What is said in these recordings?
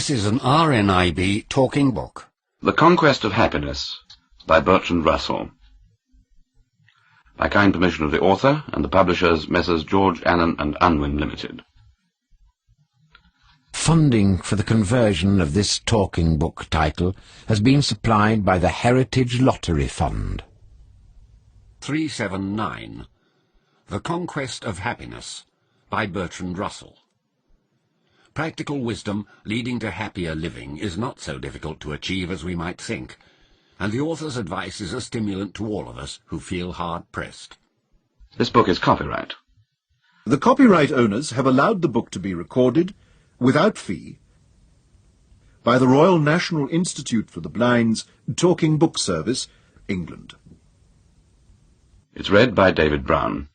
This is an RNIB talking book. The Conquest of Happiness by Bertrand Russell. By kind permission of the author and the publishers Messrs. George Allen and Unwin Limited. Funding for the conversion of this talking book title has been supplied by the Heritage Lottery Fund. 379. The Conquest of Happiness by Bertrand Russell. Practical wisdom leading to happier living is not so difficult to achieve as we might think, and the author's advice is a stimulant to all of us who feel hard-pressed. This book is copyright. The copyright owners have allowed the book to be recorded, without fee, by the Royal National Institute for the Blind's Talking Book Service, England. It's read by David Brown.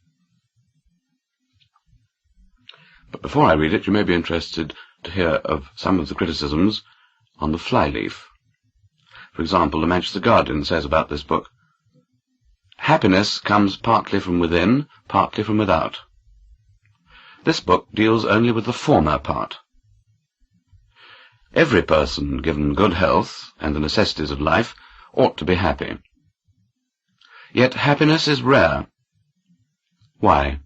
But before I read it, you may be interested to hear of some of the criticisms on the flyleaf. For example, the Manchester Guardian says about this book, "Happiness comes partly from within, partly from without. This book deals only with the former part. Every person, given good health and the necessities of life, ought to be happy. Yet happiness is rare. Why?"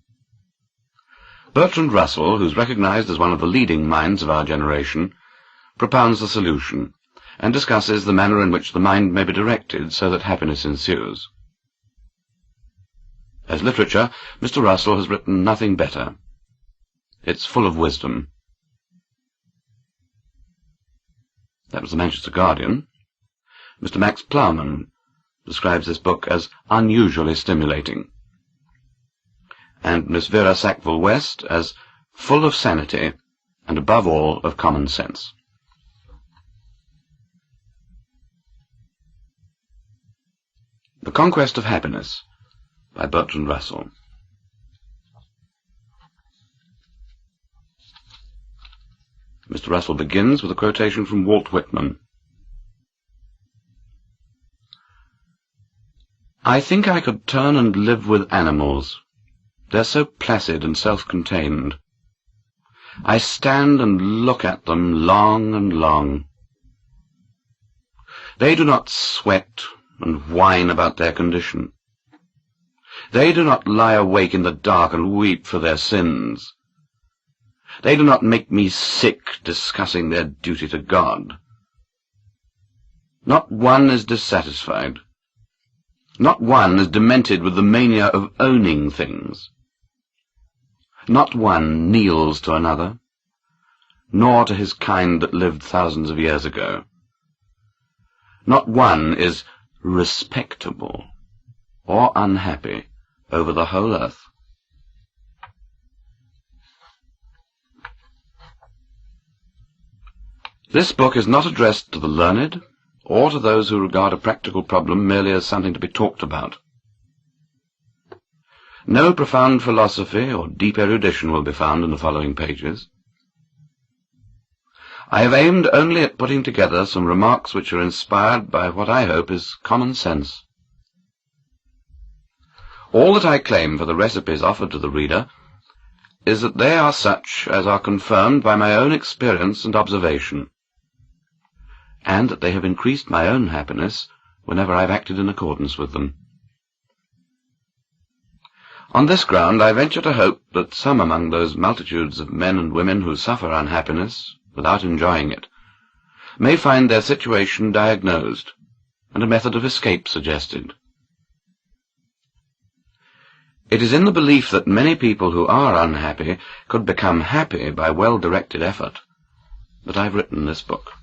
Bertrand Russell, who's recognized as one of the leading minds of our generation, propounds the solution and discusses the manner in which the mind may be directed so that happiness ensues. As literature, Mr. Russell has written nothing better. It's full of wisdom. That was the Manchester Guardian. Mr. Max Plowman describes this book as unusually stimulating, and Miss Vera Sackville-West as full of sanity and, above all, of common sense. The Conquest of Happiness by Bertrand Russell. Mr. Russell begins with a quotation from Walt Whitman. "I think I could turn and live with animals. They're so placid and self-contained. I stand and look at them long and long. They do not sweat and whine about their condition. They do not lie awake in the dark and weep for their sins. They do not make me sick discussing their duty to God. Not one is dissatisfied. Not one is demented with the mania of owning things. Not one kneels to another, nor to his kind that lived thousands of years ago. Not one is respectable or unhappy over the whole earth." This book is not addressed to the learned or to those who regard a practical problem merely as something to be talked about. No profound philosophy or deep erudition will be found in the following pages. I have aimed only at putting together some remarks which are inspired by what I hope is common sense. All that I claim for the recipes offered to the reader is that they are such as are confirmed by my own experience and observation, and that they have increased my own happiness whenever I've acted in accordance with them. On this ground I venture to hope that some among those multitudes of men and women who suffer unhappiness without enjoying it may find their situation diagnosed and a method of escape suggested. It is in the belief that many people who are unhappy could become happy by well-directed effort that I've written this book.